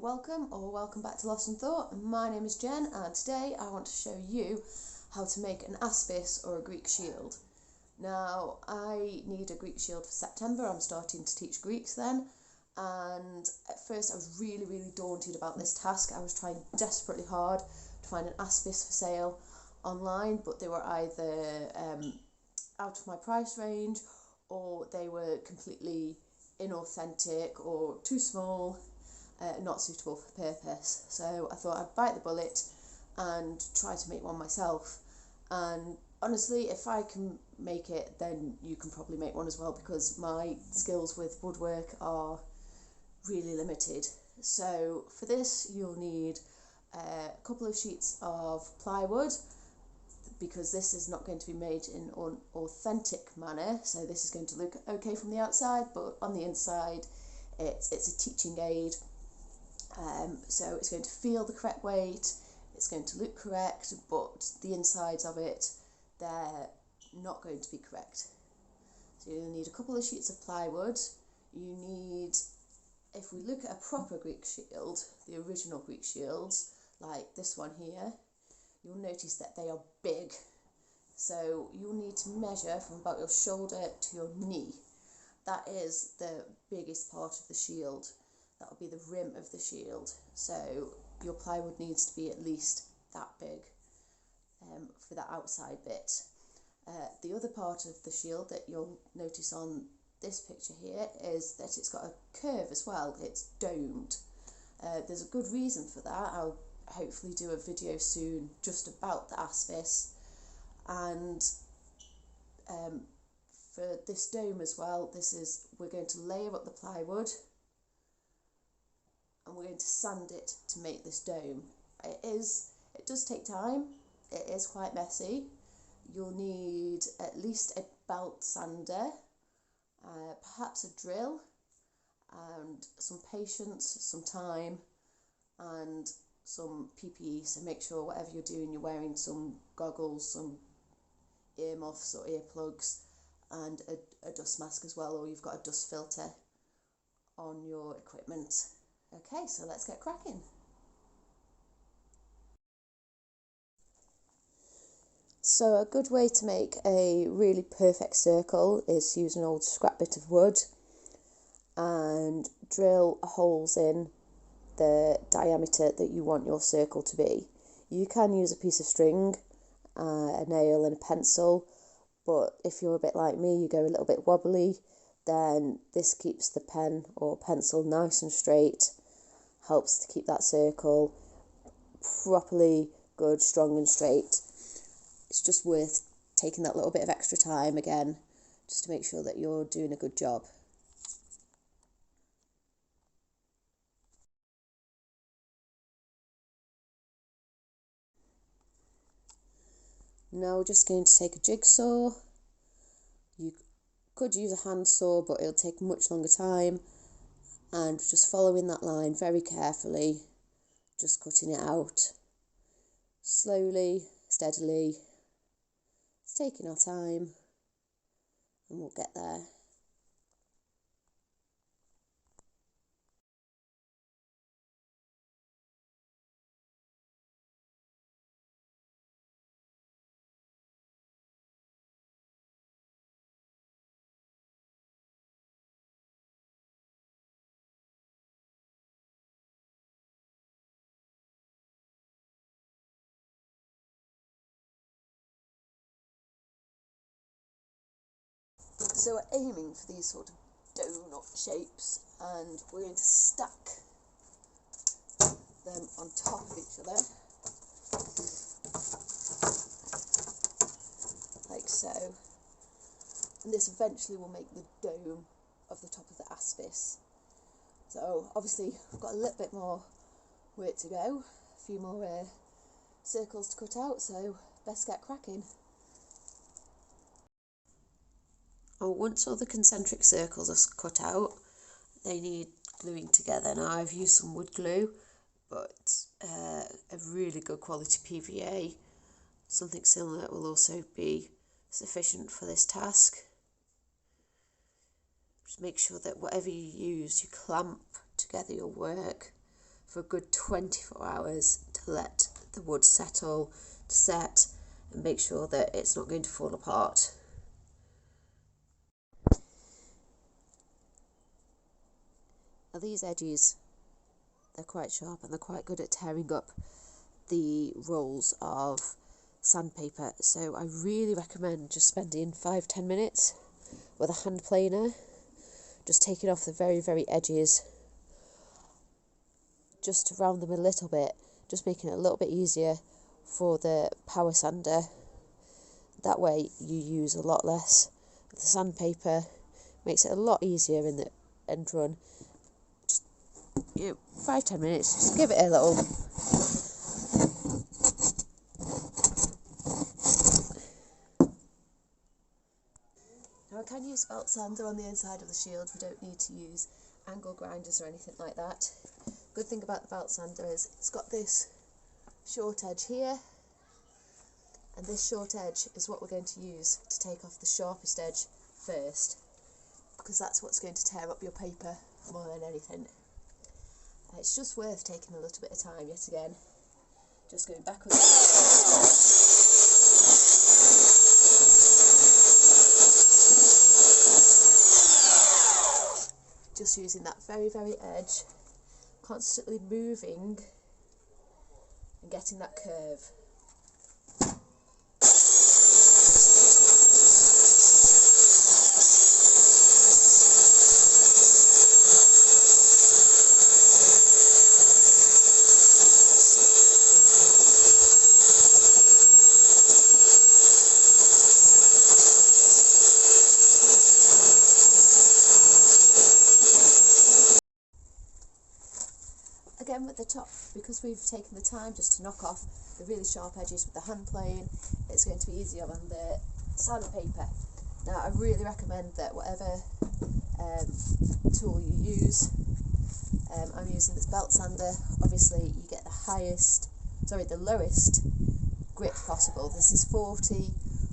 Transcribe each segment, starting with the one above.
Welcome back to Lost in Thought. My name is Jen, and today I want to show you how to make an Aspis or a Greek shield. Now, I need a Greek shield for September. I'm starting to teach Greeks then, and at first I was really daunted about this task. I was trying desperately hard to find an Aspis for sale online, but they were either out of my price range, or they were completely inauthentic or too small, not suitable for the purpose. So I thought I'd bite the bullet and try to make one myself. And honestly, if I can make it, then you can probably make one as well, because my skills with woodwork are really limited. So for this, you'll need a couple of sheets of plywood, because this is not going to be made in an authentic manner. So this is going to look okay from the outside, but on the inside it's a teaching aid. So it's going to feel the correct weight, it's going to look correct, but the insides of it, they're not going to be correct. So you'll need a couple of sheets of plywood. You need, if we look at a proper Greek shield, the original Greek shields, like this one here, you'll notice that they are big. So you'll need to measure from about your shoulder to your knee. That is the biggest part of the shield. That will be the rim of the shield. So your plywood needs to be at least that big for that outside bit. The other part of the shield that you'll notice on this picture here is that it's got a curve as well. It's domed. There's a good reason for that. I'll hopefully do a video soon just about the Aspis. And for this dome as well, we're going to layer up the plywood, and we're going to sand it to make this dome. It does take time. It is quite messy. You'll need at least a belt sander, perhaps a drill, and some patience, some time, and some PPE. So make sure whatever you're doing, you're wearing some goggles, some earmuffs or earplugs, and a dust mask as well, or you've got a dust filter on your equipment. Okay, so let's get cracking. So a good way to make a really perfect circle is to use an old scrap bit of wood and drill holes in the diameter that you want your circle to be. You can use a piece of string, a nail and a pencil, but if you're a bit like me, you go a little bit wobbly, then this keeps the pen or pencil nice and straight, helps to keep that circle properly good, strong and straight. It's just worth taking that little bit of extra time again, just to make sure that you're doing a good job. Now we're just going to take a jigsaw. You could use a hand saw, but it'll take much longer time. And just following that line very carefully, just cutting it out. Slowly, steadily. It's taking our time, and we'll get there. So we're aiming for these sort of donut shapes, and we're going to stack them on top of each other, like so. And this eventually will make the dome of the top of the Aspis. So obviously I've got a little bit more work to go, a few more circles to cut out, so best get cracking. Once all the concentric circles are cut out, they need gluing together. Now I've used some wood glue, but a really good quality PVA, something similar, will also be sufficient for this task. Just make sure that whatever you use, you clamp together your work for a good 24 hours to let the wood settle, to set, and make sure that it's not going to fall apart. Now these edges, they're quite sharp and they're quite good at tearing up the rolls of sandpaper, so I really recommend just spending 5-10 minutes with a hand planer, just taking off the very edges, just to round them a little bit, just making it a little bit easier for the power sander. That way you use a lot less of the sandpaper, makes it a lot easier in the end run. Just 5-10 minutes, just give it a little. Now I can use belt sander on the inside of the shield. We don't need to use angle grinders or anything like that. Good thing about the belt sander is it's got this short edge here, and this short edge is what we're going to use to take off the sharpest edge first, because that's what's going to tear up your paper more than anything. It's just worth taking a little bit of time yet again, just going backwards. Just using that very edge, constantly moving and getting that curve. Again with the top, because we've taken the time just to knock off the really sharp edges with the hand plane, it's going to be easier on the sandpaper. Now I really recommend that whatever tool you use, I'm using this belt sander. Obviously you get the lowest grip possible. This is 40,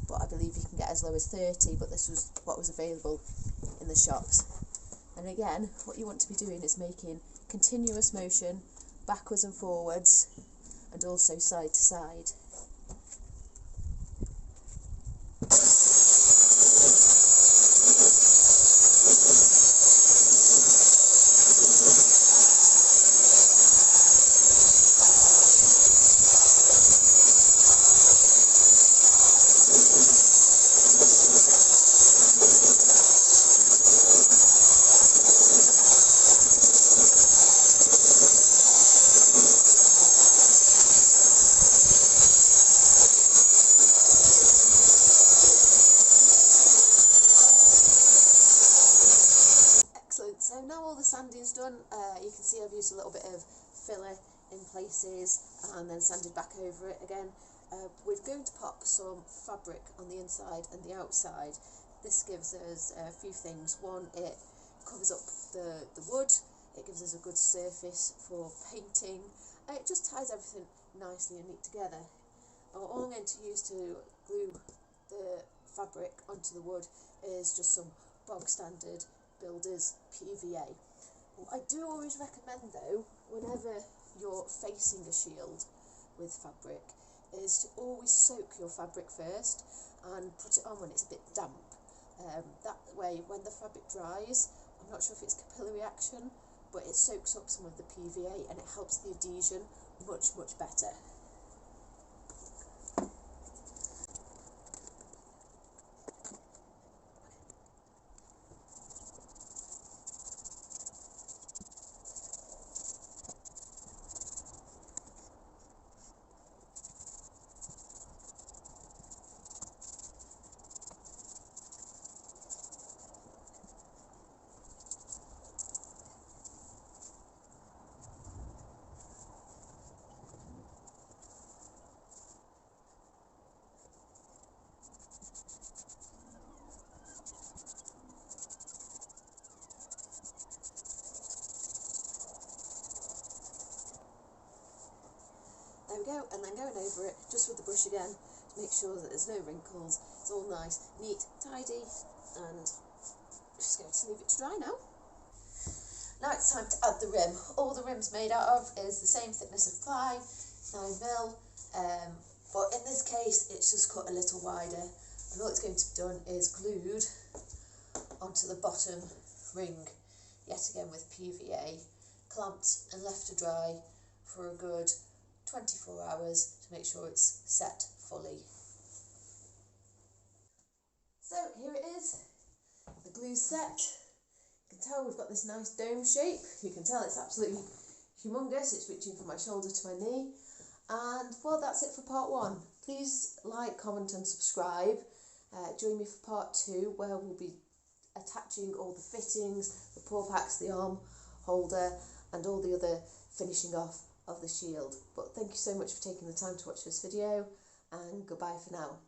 but I believe you can get as low as 30, but this was what was available in the shops. And again, what you want to be doing is making continuous motion backwards and forwards, and also side to side. So now all the sanding's done, you can see I've used a little bit of filler in places and then sanded back over it again. We're going to pop some fabric on the inside and the outside. This gives us a few things. One, it covers up the wood, it gives us a good surface for painting, it just ties everything nicely and neat together. All I'm going to use to glue the fabric onto the wood is just some bog standard builder's PVA. What I do always recommend though, whenever you're facing a shield with fabric, is to always soak your fabric first and put it on when it's a bit damp. That way when the fabric dries, I'm not sure if it's capillary action, but it soaks up some of the PVA and it helps the adhesion much better. There we go, and then going over it just with the brush again to make sure that there's no wrinkles. It's all nice, neat, tidy, and just going to leave it to dry now. Now it's time to add the rim. All the rim's made out of is the same thickness of ply, 9mm, but in this case it's just cut a little wider, and all it's going to be done is glued onto the bottom ring, yet again with PVA, clamped and left to dry for a good 24 hours to make sure it's set fully. So here it is, the glue's set. You can tell we've got this nice dome shape. You can tell it's absolutely humongous. It's reaching from my shoulder to my knee. And well, that's it for part 1. Please like, comment and subscribe. Join me for part 2, where we'll be attaching all the fittings, the paw packs, the arm holder and all the other finishing off of the shield. But thank you so much for taking the time to watch this video, and goodbye for now.